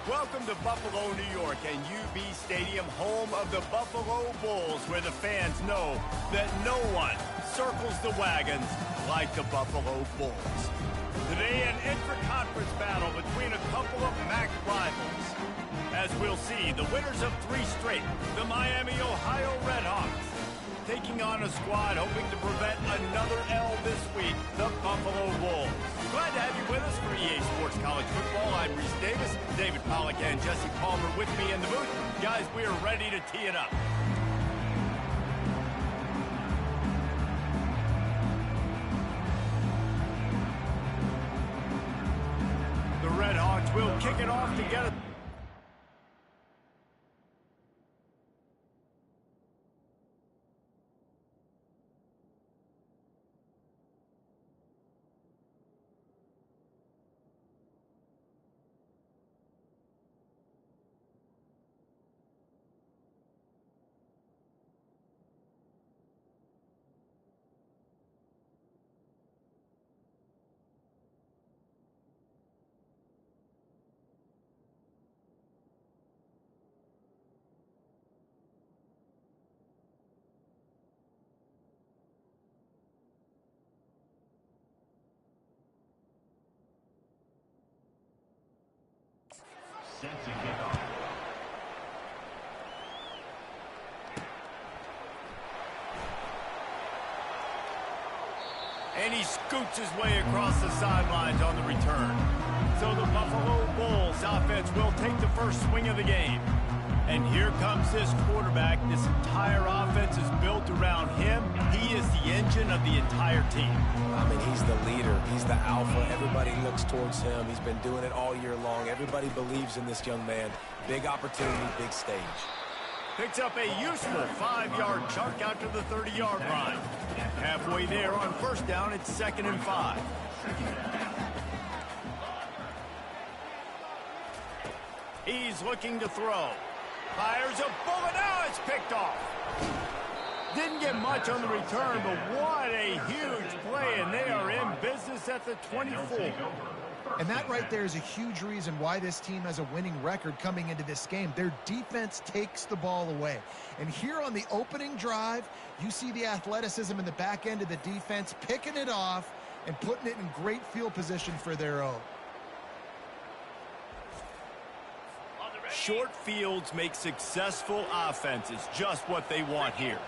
Welcome to Buffalo, New York, and UB Stadium, home of the Buffalo Bulls, where the fans know that no one circles the wagons like the Buffalo Bulls. Today, an intra-conference battle between a couple of MAC rivals. As we'll see, the winners of 3 straight, the Miami, Ohio Redhawks, taking on a squad hoping to prevent another L this week, the Buffalo Bulls. Glad to have you with us for EA Sports College Football. I'm Reese Davis, David Pollack, and Jesse Palmer with me in the booth. Guys, we are ready to tee it up. The Redhawks will kick it off together. Set to kick off. And he scoots his way across the sidelines on the return. So the Buffalo Bulls offense will take the first swing of the game. And here comes this quarterback. This entire offense is built around him. He is the engine of the entire team. I mean, he's the leader. He's the alpha. Everybody looks towards him. He's been doing it all year long. Everybody believes in this young man. Big opportunity, big stage. Picks up a useful 5-yard chunk out to the 30-yard line. Halfway there on first down, it's 2nd and 5. He's looking to throw. Fires a bullet. Now it's picked off. Didn't get much on the return, but what a huge play, and they are in business at the 24. And that right there is a huge reason why this team has a winning record coming into this game. Their defense takes the ball away. And here on the opening drive, you see the athleticism in the back end of the defense, picking it off and putting it in great field position for their own. Short fields make successful offenses, just what they want here.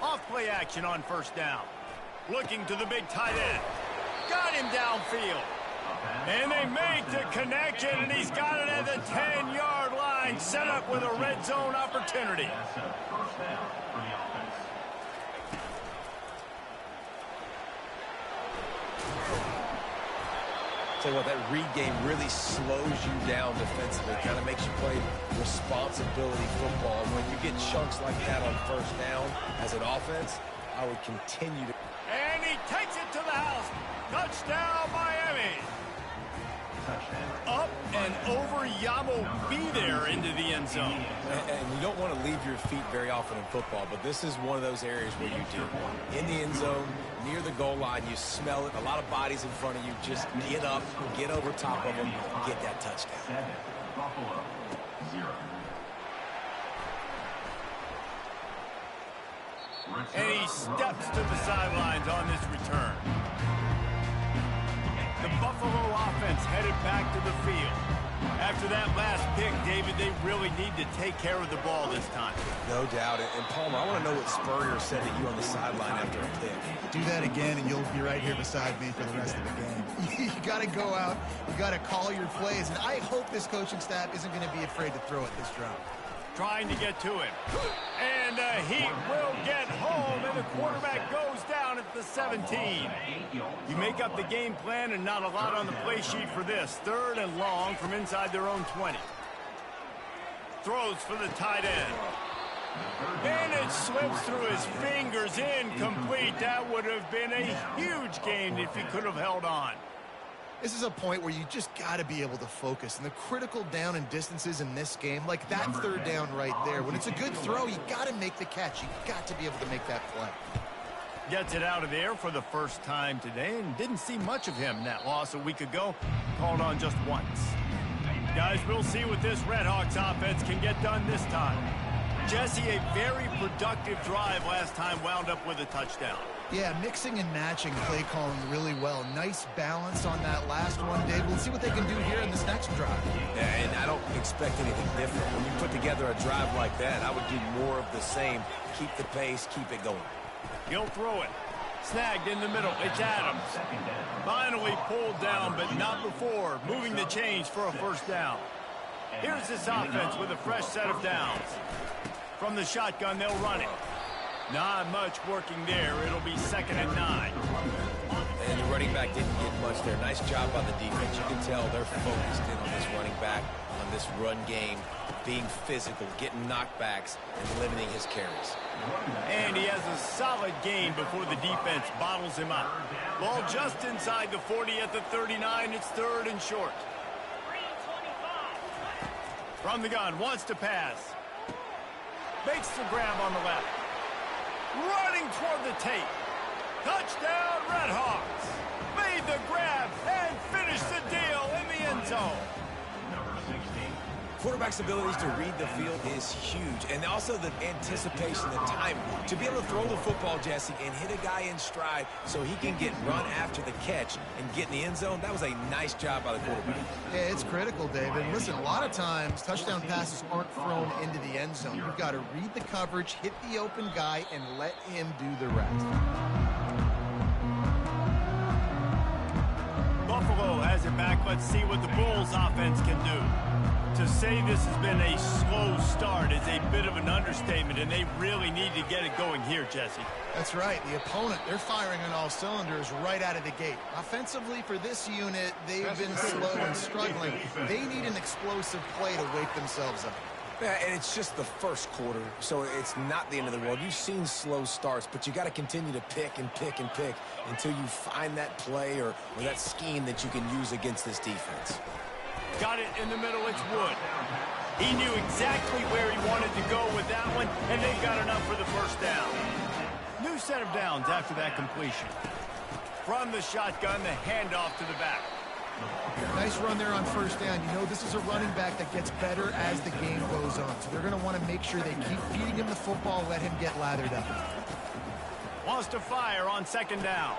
Off play action on first down. Looking to the big tight end. Got him downfield. And they make the connection, and he's got it at the 10-yard line, set up with a red zone opportunity. First down for the offense. Tell you what, that read game really slows you down defensively. Kind of makes you play responsibility football. When you get chunks like that on first down as an offense, I would continue to. And he takes it to the house. Touchdown, Miami. Touchdown. Up and over Yamo be there into the end zone. And you don't want to leave your feet very often in football, but this is one of those areas where you do. In the end zone, near the goal line, you smell it. A lot of bodies in front of you. Just get up, get over top of them, get that touchdown. 7, Buffalo, 0. And he steps to the sidelines on this return. The Buffalo offense headed back to the field. After that last pick, David, they really need to take care of the ball this time. No doubt. And Palmer, I want to know what Spurrier said to you on the sideline after a pick. Do that again, and you'll be right here beside me for the rest of the game. You got to go out. You got to call your plays, and I hope this coaching staff isn't going to be afraid to throw it this drive. Trying to get to him. And he will get home, and the quarterback goes down at the 17. You make up the game plan, and not a lot on the play sheet for this. 3rd and long from inside their own 20. Throws for the tight end. And it slips through his fingers, incomplete. That would have been a huge gain if he could have held on. This is a point where you just got to be able to focus. And the critical down and distances in this game, like that 3rd down right there, when it's a good throw, you got to make the catch. You got to be able to make that play. Gets it out of there for the first time today, and didn't see much of him in that loss a week ago. Called on just once. Guys, we'll see what this Redhawks offense can get done this time. Jesse, a very productive drive last time wound up with a touchdown. Yeah, mixing and matching play calling really well. Nice balance on that last one, Dave. We'll see what they can do here in this next drive. Yeah, and I don't expect anything different. When you put together a drive like that, I would do more of the same. Keep the pace, keep it going. He'll throw it. Snagged in the middle. It's Adams. Finally pulled down, but not before. Moving the chains for a first down. Here's this offense with a fresh set of downs. From the shotgun, they'll run it. Not much working there. It'll be 2nd and 9. And the running back didn't get much there. Nice job by the defense. You can tell they're focused in on this running back, on this run game, being physical, getting knockbacks, and limiting his carries. And he has a solid gain before the defense bottles him up. Ball just inside the 40 at the 39. It's 3rd and short. From the gun, wants to pass. Makes the grab on the left. Running toward the tape. Touchdown, Redhawks. Made the grab and finished the deal in the end zone. Number 16. Quarterback's abilities to read the field is huge, and also the anticipation, the time to be able to throw the football, Jesse, and hit a guy in stride so he can get run after the catch and get in the end zone. That was a nice job by the quarterback. Yeah, it's critical, David. Listen, a lot of times touchdown passes aren't thrown into the end zone. You've got to read the coverage, hit the open guy, and let him do the rest. Buffalo has it back. Let's see what the Bulls offense can do. To say this has been a slow start is a bit of an understatement, and they really need to get it going here, Jesse. That's right. The opponent, they're firing on all cylinders right out of the gate. Offensively for this unit, they've been slow and struggling. They need an explosive play to wake themselves up. Yeah, and it's just the first quarter, so it's not the end of the world. You've seen slow starts, but you got to continue to pick and pick and pick until you find that play or that scheme that you can use against this defense. Got it in the middle, it's Wood. He knew exactly where he wanted to go with that one, and they've got enough for the first down. New set of downs after that completion. From the shotgun, the handoff to the back. Nice run there on first down. You know, this is a running back that gets better as the game goes on, so they're going to want to make sure they keep feeding him the football, let him get lathered up. Wants to fire on 2nd down.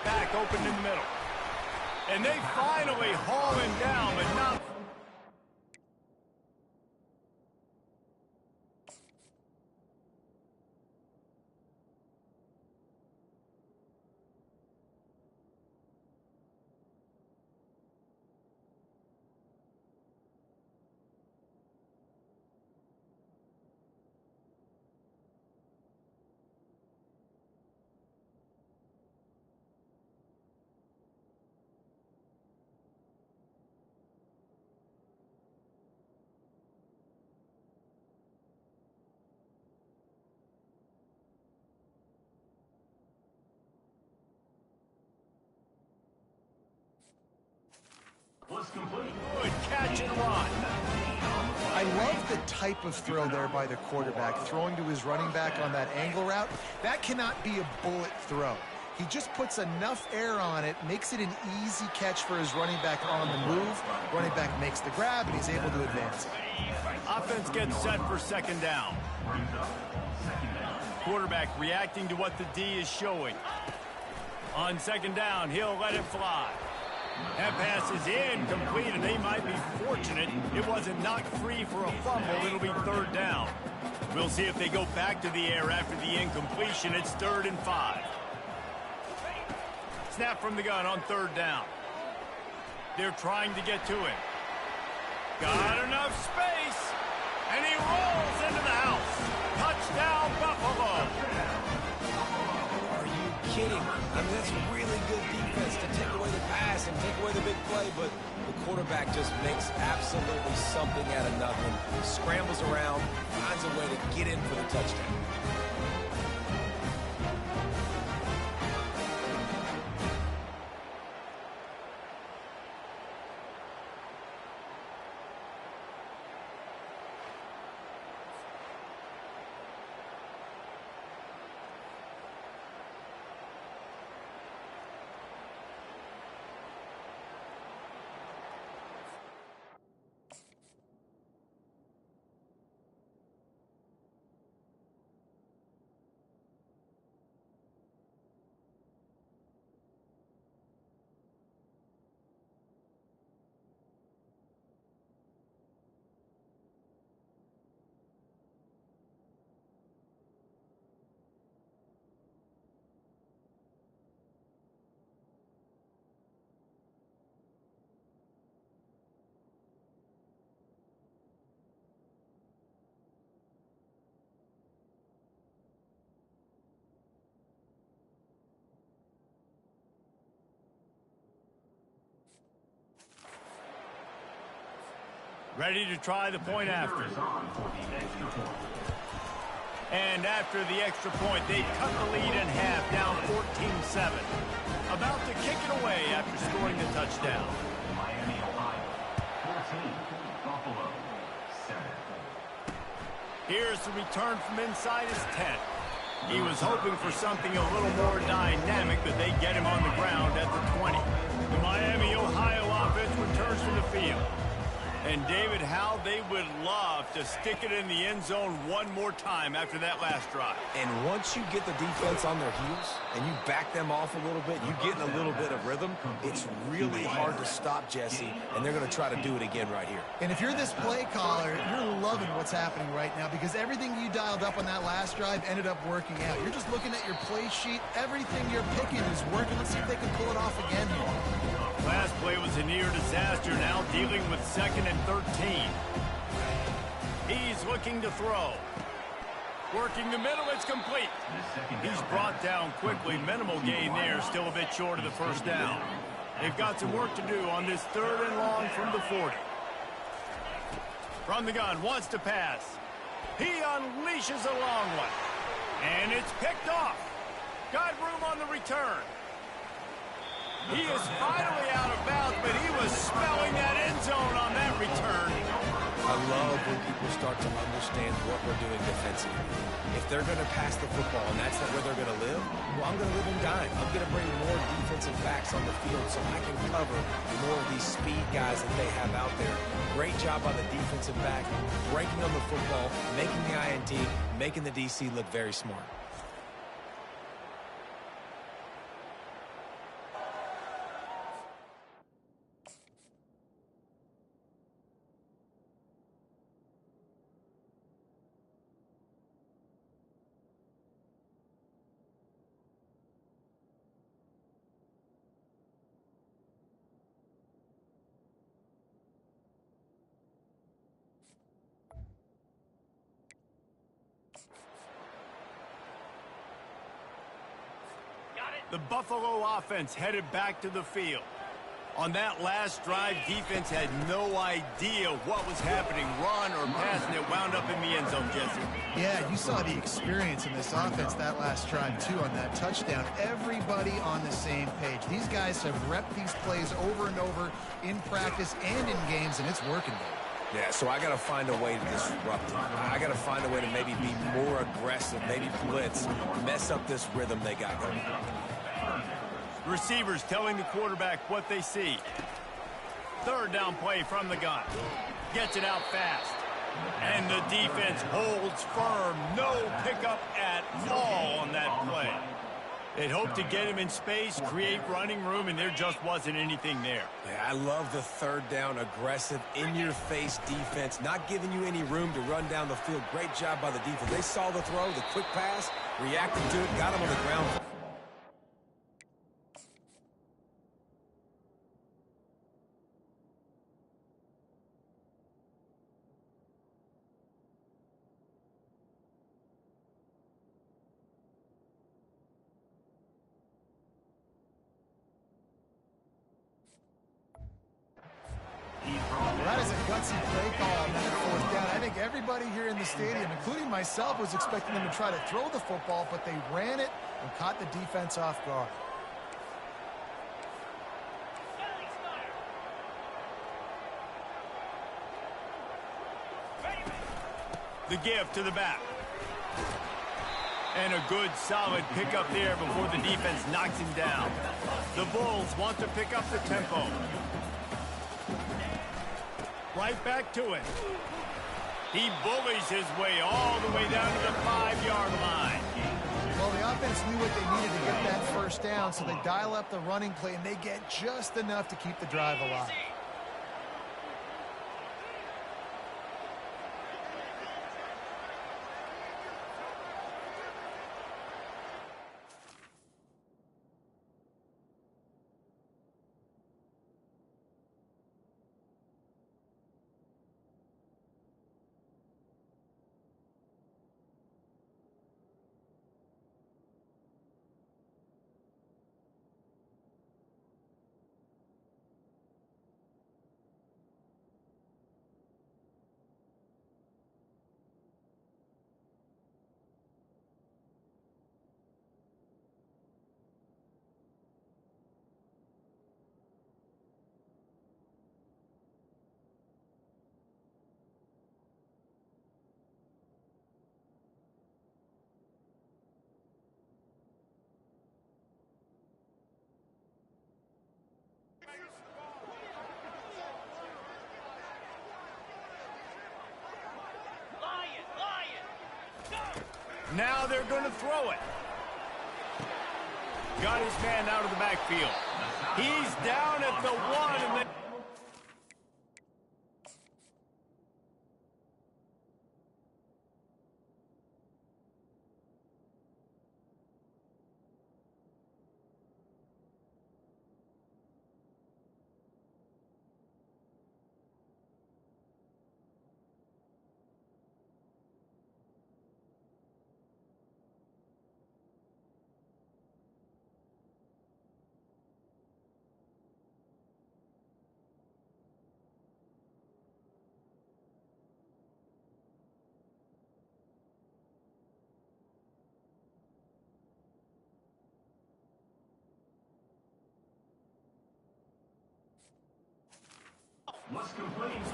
Back open in the middle. And they finally haul him down, but not... Was complete. Good catch and run. I love the type of throw there by the quarterback, throwing to his running back on that angle route. That cannot be a bullet throw. He just puts enough air on it, makes it an easy catch for his running back on the move. Running back makes the grab, and he's able to advance. Offense gets set for 2nd down. Quarterback reacting to what the D is showing. On 2nd down, he'll let it fly. That pass is incomplete, and they might be fortunate it wasn't knocked free for a fumble. It'll be 3rd down. We'll see if they go back to the air after the incompletion. It's 3rd and 5. Snap from the gun on 3rd down. They're trying to get to him. Got enough space, and he rolls into the house. Touchdown, Buffalo. Are you kidding? I mean, that's really good defense to take away the pass and take away the big play, but the quarterback just makes absolutely something out of nothing, scrambles around, finds a way to get in for the touchdown. Ready to try the point after. Is on for the extra point. And after the extra point, they cut the lead in half, down 14-7. About to kick it away after scoring the touchdown. Miami, Ohio, 14. Buffalo, 7. Here's the return from inside his 10. He was hoping for something a little more dynamic, but they get him on the ground at the 20. The Miami, Ohio offense returns to the field. And, David, how they would love to stick it in the end zone one more time after that last drive. And once you get the defense on their heels and you back them off a little bit, you get in a little bit of rhythm, it's really hard to stop Jesse, and they're going to try to do it again right here. And if you're this play caller, you're loving what's happening right now because everything you dialed up on that last drive ended up working out. You're just looking at your play sheet. Everything you're picking is working. Let's see if they can pull it off again here. Last play was a near disaster, now dealing with 2nd and 13. He's looking to throw. Working the middle, it's complete. He's brought down quickly. Minimal gain there, still a bit short of the first down. They've got some work to do on this 3rd and long from the 40. From the gun, wants to pass. He unleashes a long one. And it's picked off. Got room on the return. He is finally out of bounds, but he was smelling that end zone on that return. I love when people start to understand what we're doing defensively. If they're going to pass the football and that's not where they're going to live, well, I'm going to live in dime. I'm going to bring more defensive backs on the field so I can cover more of these speed guys that they have out there. Great job by the defensive back, breaking on the football, making the INT, making the DC look very smart. The Buffalo offense headed back to the field. On that last drive, defense had no idea what was happening, run or pass, and it wound up in the end zone, Jesse. Yeah, you saw the experience in this offense that last drive, too, on that touchdown. Everybody on the same page. These guys have repped these plays over and over in practice and in games, and it's working, Dave. Yeah, so I got to find a way to disrupt it. I got to find a way to maybe be more aggressive, maybe blitz, mess up this rhythm they got going. Receivers telling the quarterback what they see. 3rd down play from the gun. Gets it out fast. And the defense holds firm. No pickup at all on that play. They'd hoped to get him in space, create running room, and there just wasn't anything there. Yeah, I love the 3rd down, aggressive, in-your-face defense, not giving you any room to run down the field. Great job by the defense. They saw the throw, the quick pass, reacted to it, got him on the ground. That is a gutsy play call on that 4th down. I think everybody here in the stadium, including myself, was expecting them to try to throw the football, but they ran it and caught the defense off guard. The give to the back. And a good, solid pickup there before the defense knocks him down. The Bulls want to pick up the tempo. Right back to it. He bullies his way all the way down to the 5-yard line. Well, the offense knew what they needed to get that 1st down, so they dial up the running play, and they get just enough to keep the drive alive. Now they're going to throw it. Got his man out of the backfield. He's down at the 1, and then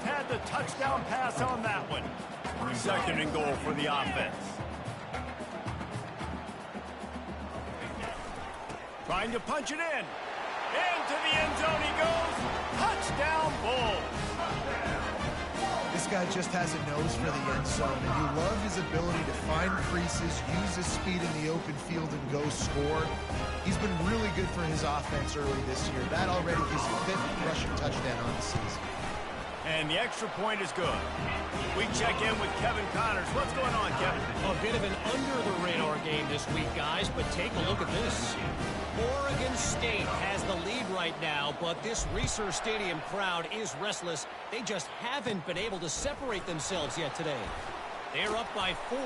had the touchdown pass on that one. 2nd and goal for the offense. Trying to punch it in. Into the end zone he goes. Touchdown, Bulls. This guy just has a nose for the end zone, and you love his ability to find creases, use his speed in the open field, and go score. He's been really good for his offense early this year. That already his 5th rushing touchdown on the season. And the extra point is good. We check in with Kevin Connors. What's going on, Kevin? A bit of an under-the-radar game this week, guys, but take a look at this. Oregon State has the lead right now, but this Reser Stadium crowd is restless. They just haven't been able to separate themselves yet today. They're up by 4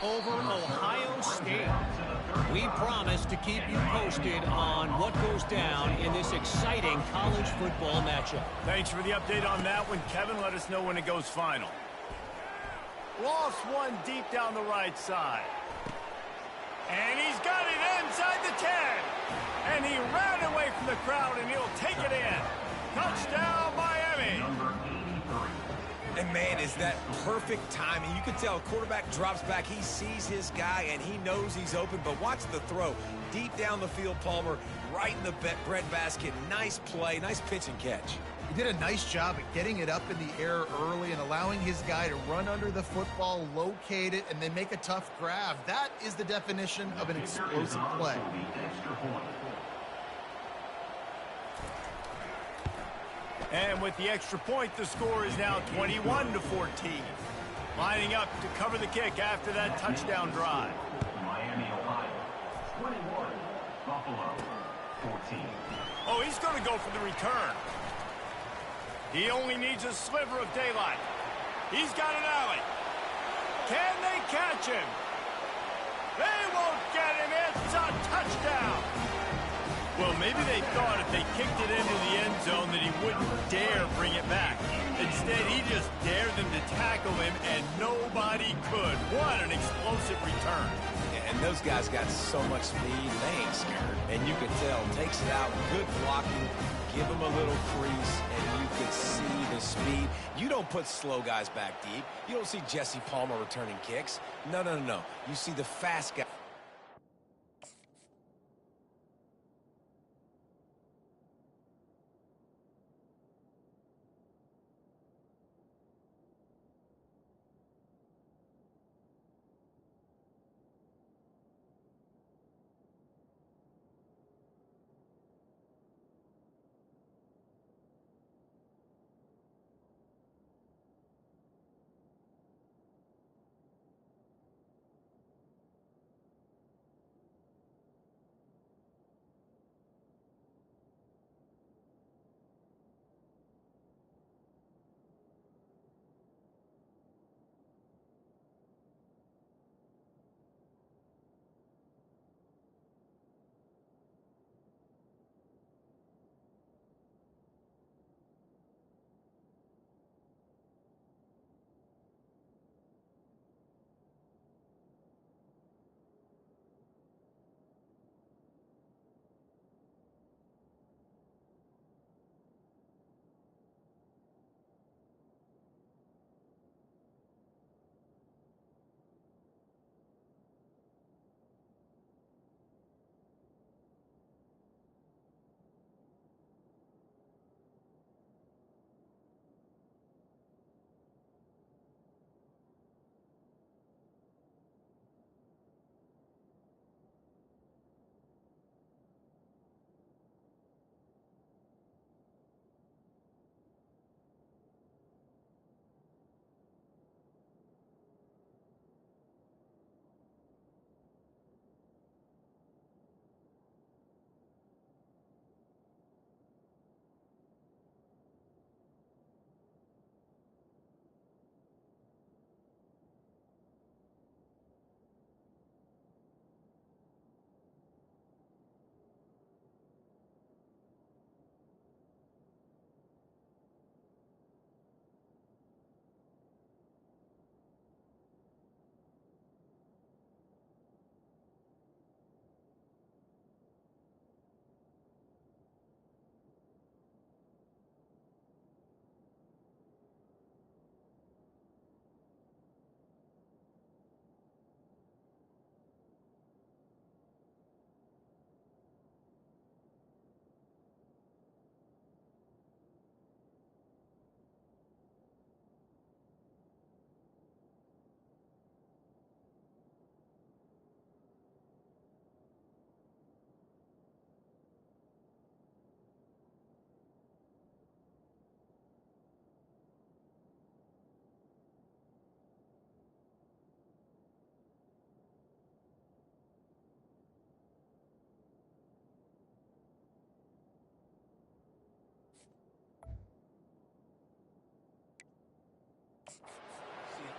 over Ohio State. We promise to keep you posted on what goes down in this exciting college football matchup. Thanks for the update on that one, Kevin. Let us know when it goes final. Lost one deep down the right side. And he's got it inside the 10. And he ran away from the crowd, and he'll take it in. Touchdown, Miami. And, man, is that perfect timing. You can tell a quarterback drops back. He sees his guy, and he knows he's open. But watch the throw. Deep down the field, Palmer, right in the bread basket. Nice play, nice pitch and catch. He did a nice job at getting it up in the air early and allowing his guy to run under the football, locate it, and then make a tough grab. That is the definition of an explosive play. And with the extra point, the score is now 21-14. Lining up to cover the kick after that touchdown drive. Miami, Ohio, 21. Buffalo, 14. Oh, he's going to go for the return. He only needs a sliver of daylight. He's got an alley. Can they catch him? They won't get him. It's a touchdown. Well, maybe they thought if they kicked it into the end zone that he wouldn't dare bring it back. Instead, he just dared them to tackle him, and nobody could. What an explosive return. And those guys got so much speed, they ain't scared. And you can tell, takes it out, good blocking, give him a little crease, and you can see the speed. You don't put slow guys back deep. You don't see Jesse Palmer returning kicks. No, no, no, no. You see the fast guy.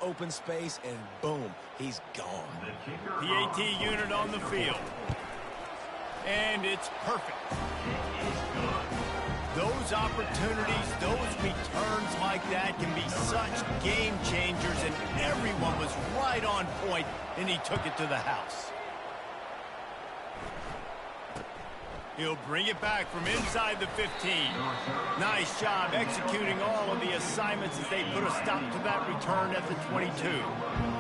open space, and boom, he's gone. PAT unit on the field. And it's perfect. Those opportunities, those returns like that can be such game changers, and everyone was right on point, and he took it to the house. He'll bring it back from inside the 15. Nice job executing all of the assignments as they put a stop to that return at the 22.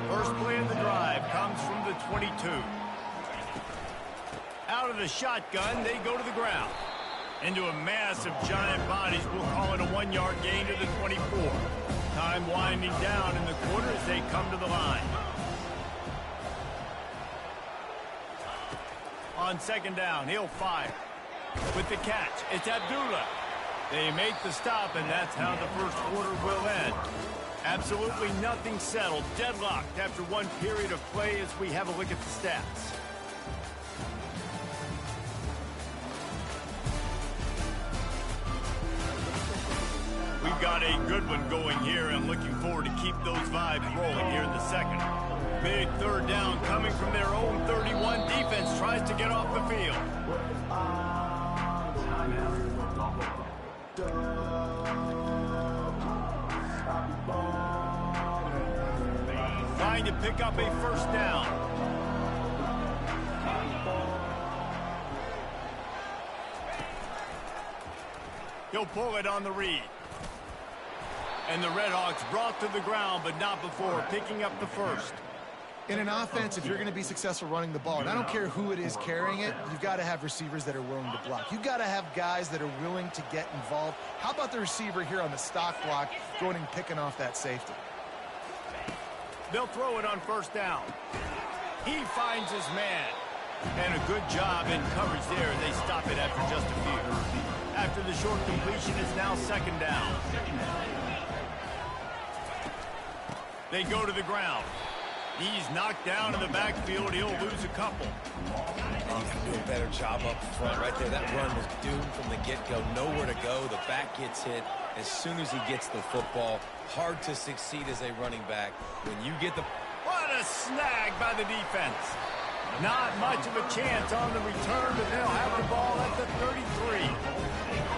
First play of the drive comes from the 22. Out of the shotgun, they go to the ground. Into a mass of giant bodies, we'll call it a 1-yard gain to the 24. Time winding down in the quarter as they come to the line. On second down, he'll fire. With the catch, it's Abdullah. They make the stop, and that's how the first quarter will end. Absolutely nothing settled. Deadlocked after one period of play as we have a look at the stats. We've got a good one going here, and looking forward to keep those vibes rolling here in the second. Big third down coming from their own 31. Defense tries to get off the field. Trying to pick up a first down. He'll pull it on the read. And the Redhawks brought to the ground, but not before picking up the first. In an offense, if you're going to be successful running the ball, and I don't care who it is carrying it, you've got to have receivers that are willing to block. You've got to have guys that are willing to get involved. How about the receiver here on the stock block going and picking off that safety? They'll throw it on first down. He finds his man. And a good job in coverage there. They stop it after just a few. After the short completion, it's now second down. They go to the ground. He's knocked down in the backfield. He'll lose a couple. And you can do a better job up front right there. That run was doomed from the get-go. Nowhere to go. The back gets hit as soon as he gets the football. Hard to succeed as a running back when you get the... What a snag by the defense. Not much of a chance on the return, but they'll have the ball at the 33.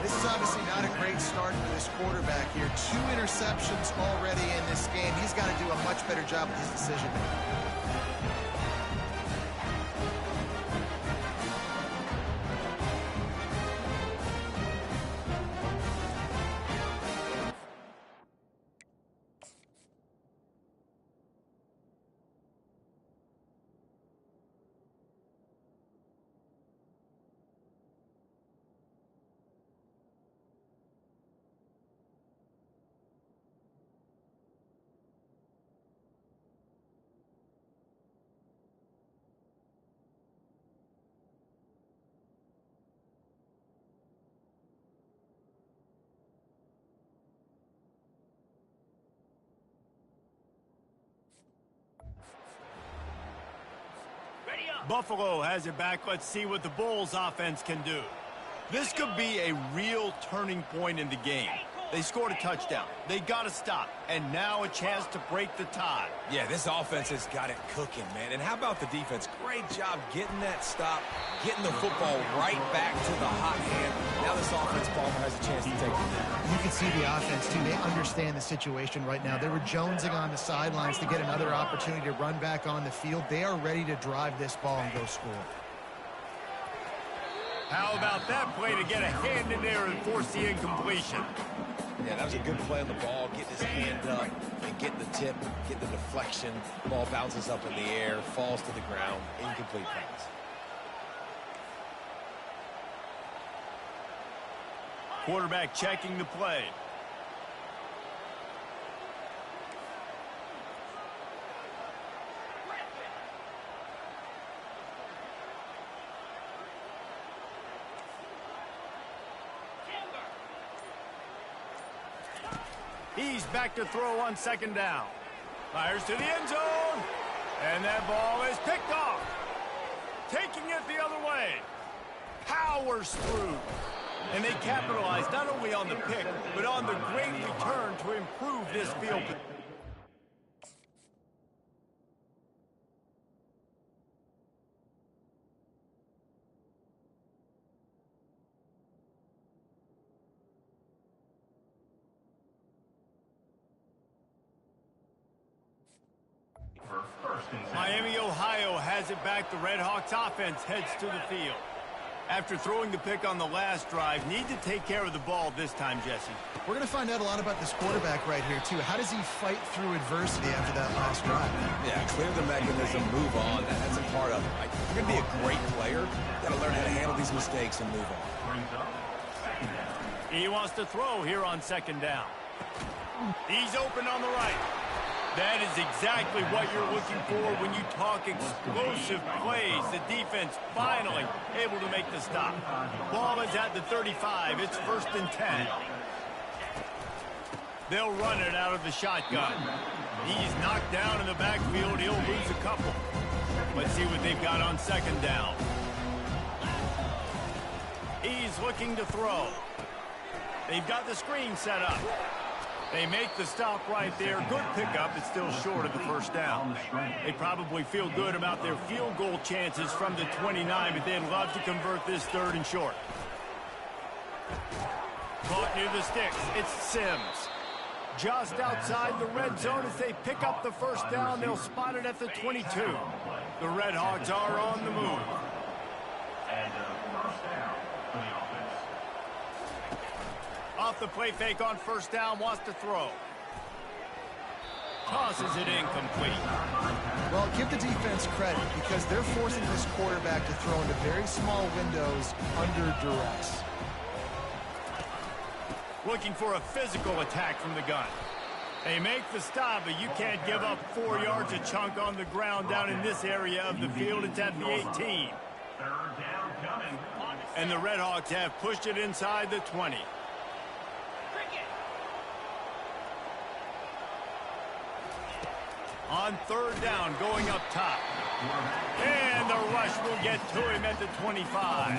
This is obviously not a great start for this quarterback here. 2 interceptions already in this game. He's got to do a much better job with his decision-making. Buffalo has it back. Let's see what the Bulls offense can do. This could be a real turning point in the game. They scored a touchdown. They got a stop. And now a chance to break the tie. Yeah, this offense has got it cooking, man. And how about the defense? Great job getting that stop, getting the football right back to the hot hand. Now this offense, Palmer, has a chance to take it down. You can see the offense, too. They understand the situation right now. They were jonesing on the sidelines to get another opportunity to run back on the field. They are ready to drive this ball and go score. How about that play to get a hand in there and force the incompletion? Yeah, that was a good play on the ball, getting his hand up and getting the tip, getting the deflection. Ball bounces up in the air, falls to the ground, incomplete pass. Quarterback checking the play. He's back to throw on second down. Fires to the end zone. And that ball is picked off. Taking it the other way. Powers through. And they capitalize not only on the pick, but on the great return to improve this field. Miami, Ohio has it back. The Red Hawks offense heads to the field. After throwing the pick on the last drive, need to take care of the ball this time, Jesse. We're going to find out a lot about this quarterback right here, too. How does he fight through adversity after that last drive? Yeah, clear the mechanism, move on. That's a part of it. Like, if you're going to be a great player, you got to learn how to handle these mistakes and move on. He wants to throw here on second down. He's open on the right. That is exactly what you're looking for when you talk explosive plays. The defense finally able to make the stop. Ball is at the 35. It's 1st and 10. They'll run it out of the shotgun. He's knocked down in the backfield. He'll lose a couple. Let's see what they've got on second down. He's looking to throw. They've got the screen set up. They make the stop right there. Good pickup. It's still short of the first down. They probably feel good about their field goal chances from the 29, but they'd love to convert this 3rd and short. Caught near the sticks. It's Sims. Just outside the red zone as they pick up the first down. They'll spot it at the 22. The Red Hawks are on the move. And first down for the offense. Off the play fake on first down, wants to throw. Tosses it incomplete. Well, give the defense credit because they're forcing this quarterback to throw into very small windows under duress. Looking for a physical attack from the gun. They make the stop, but you can't give up 4 yards a chunk on the ground down in this area of the field. It's at the 18. 3rd down coming. And the Red Hawks have pushed it inside the 20. On 3rd down, going up top. And the rush will get to him at the 25.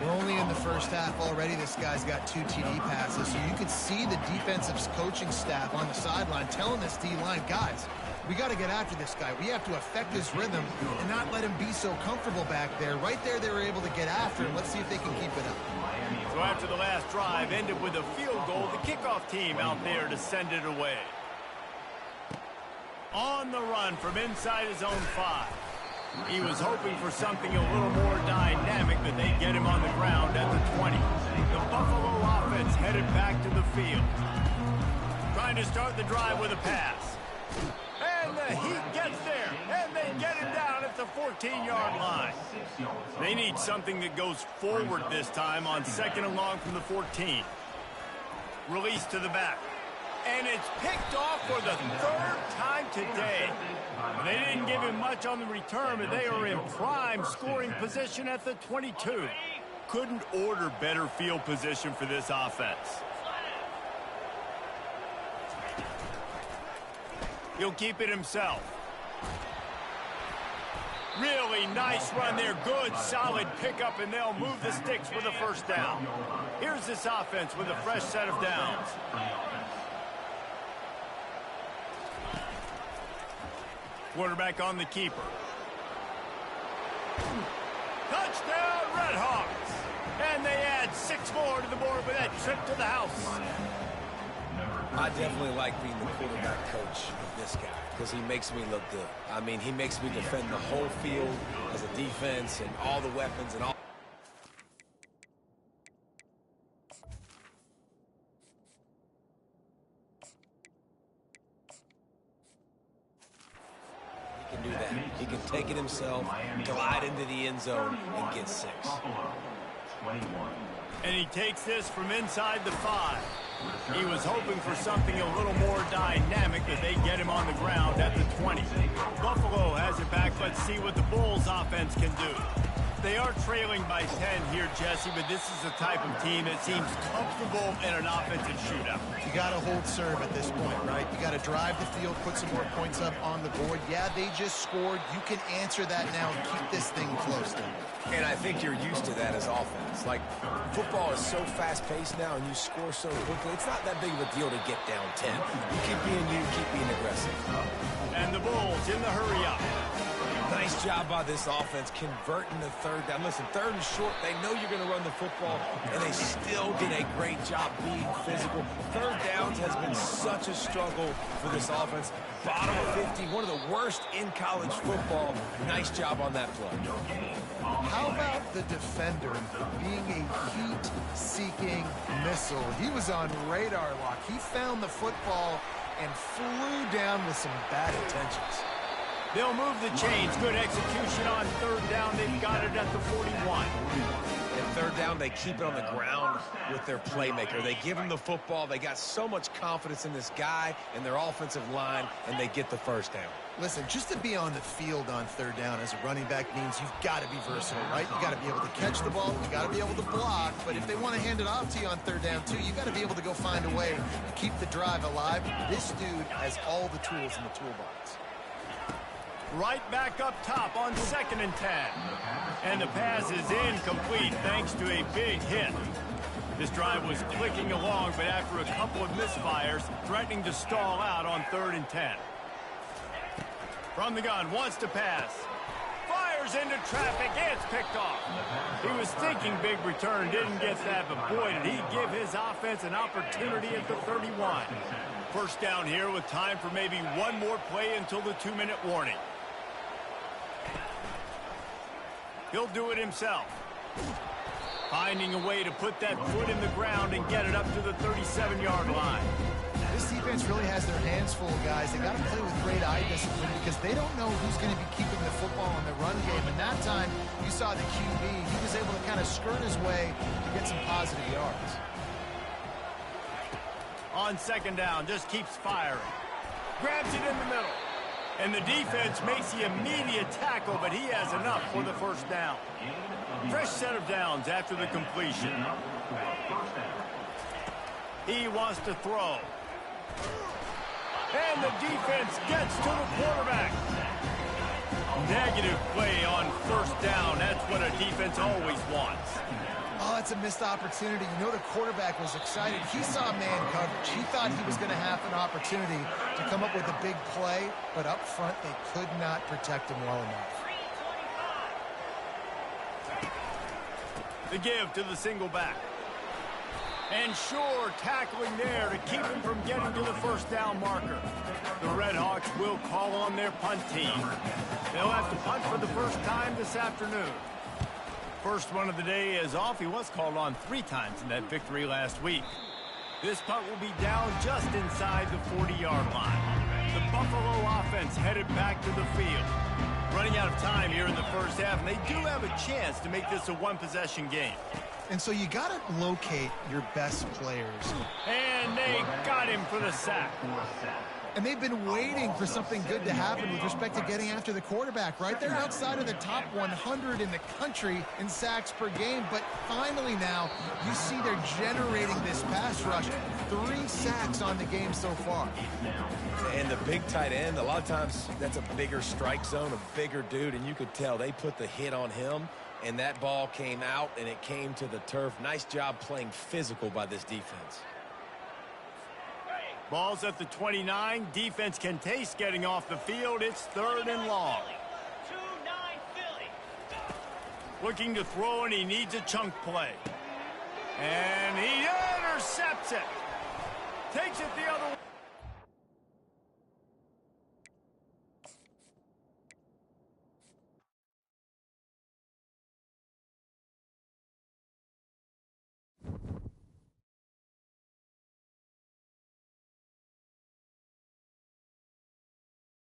We're only in the first half already. This guy's got 2 TD passes. So you could see the defensive coaching staff on the sideline telling this D-line, guys, we got to get after this guy. We have to affect his rhythm and not let him be so comfortable back there. Right there, they were able to get after him. Let's see if they can keep it up. So after the last drive ended with a field goal, the kickoff team out there to send it away. On the run from inside his own 5. He was hoping for something a little more dynamic, but they get him on the ground at the 20. The Buffalo offense headed back to the field. Trying to start the drive with a pass. And the Heat gets there, and they get him down at the 14-yard line. They need something that goes forward this time on 2nd and long from the 14. Release to the back. And it's picked off for the 3rd time today. They didn't give him much on the return, but they are in prime scoring position at the 22. Couldn't order better field position for this offense. He'll keep it himself. Really nice run there. Good, solid pickup, and they'll move the sticks for the first down. Here's this offense with a fresh set of downs. Quarterback on the keeper. Touchdown, Red Hawks. And they add 6 more to the board with that trip to the house. I definitely like being the quarterback coach of this guy because he makes me look good. I mean, he makes me defend the whole field as a defense and all the weapons and all. He can do that. He can take it himself, glide into the end zone, and get 6. And he takes this from inside the 5. He was hoping for something a little more dynamic, but they get him on the ground at the 20. Buffalo has it back. Let's see what the Bulls offense can do. They are trailing by 10 here, Jesse, but this is the type of team that seems comfortable in an offensive shootout. You got to hold serve at this point, right? You got to drive the field, put some more points up on the board. Yeah, they just scored. You can answer that now and keep this thing close then. And I think you're used to that as offense. Like, football is so fast-paced now and you score so quickly, it's not that big of a deal to get down 10. You keep being aggressive. And the Bulls in the hurry up. Nice job by this offense converting the third down. Listen, third and short, they know you're going to run the football, and they still did a great job being physical. Third downs has been such a struggle for this offense. Bottom of 50, one of the worst in college football. Nice job on that play. How about the defender being a heat-seeking missile? He was on radar lock. He found the football and flew down with some bad intentions. They'll move the chains. Good execution on third down. They've got it at the 41. And third down, they keep it on the ground with their playmaker. They give him the football. They got so much confidence in this guy and their offensive line, and they get the first down. Listen, just to be on the field on third down as a running back means you've got to be versatile, right? You got to be able to catch the ball. You got to be able to block. But if they want to hand it off to you on third down, too, you got to be able to go find a way to keep the drive alive. This dude has all the tools in the toolbox. Right back up top on 2nd and 10. And the pass is incomplete thanks to a big hit. This drive was clicking along, but after a couple of misfires, threatening to stall out on 3rd and 10. From the gun, wants to pass. Fires into traffic, it's picked off. He was thinking big return, didn't get that, but boy, did he give his offense an opportunity at the 31. First down here with time for maybe one more play until the 2-minute warning. He'll do it himself. Finding a way to put that foot in the ground and get it up to the 37-yard line. This defense really has their hands full, guys. They got to play with great eye discipline because they don't know who's going to be keeping the football in the run game. And that time, you saw the QB. He was able to kind of skirt his way to get some positive yards. On 2nd down, just keeps firing. Grabs it in the middle. And the defense makes the immediate tackle, but he has enough for the first down. Fresh set of downs after the completion. He wants to throw. And the defense gets to the quarterback. Negative play on first down. That's what a defense always wants. Oh, it's a missed opportunity. You know the quarterback was excited. He saw man coverage. He thought he was going to have an opportunity to come up with a big play, but up front they could not protect him well enough. The give to the single back. And sure, tackling there to keep him from getting to the first down marker. The Red Hawks will call on their punt team. They'll have to punt for the first time this afternoon. First one of the day is off. He was called on 3 times in that victory last week. This punt will be down just inside the 40-yard line. The Buffalo offense headed back to the field. Running out of time here in the first half, and they do have a chance to make this a one-possession game. And so you got to locate your best players. And they got him for the sack. And they've been waiting for something good to happen with respect to getting after the quarterback, right? They're outside of the top 100 in the country in sacks per game, but finally now you see they're generating this pass rush. 3 sacks on the game so far. And the big tight end, a lot of times that's a bigger strike zone, a bigger dude, and you could tell they put the hit on him, and that ball came out, and it came to the turf. Nice job playing physical by this defense. Ball's at the 29. Defense can taste getting off the field. It's 3rd and long. Looking to throw, and he needs a chunk play. And he intercepts it. Takes it the other way.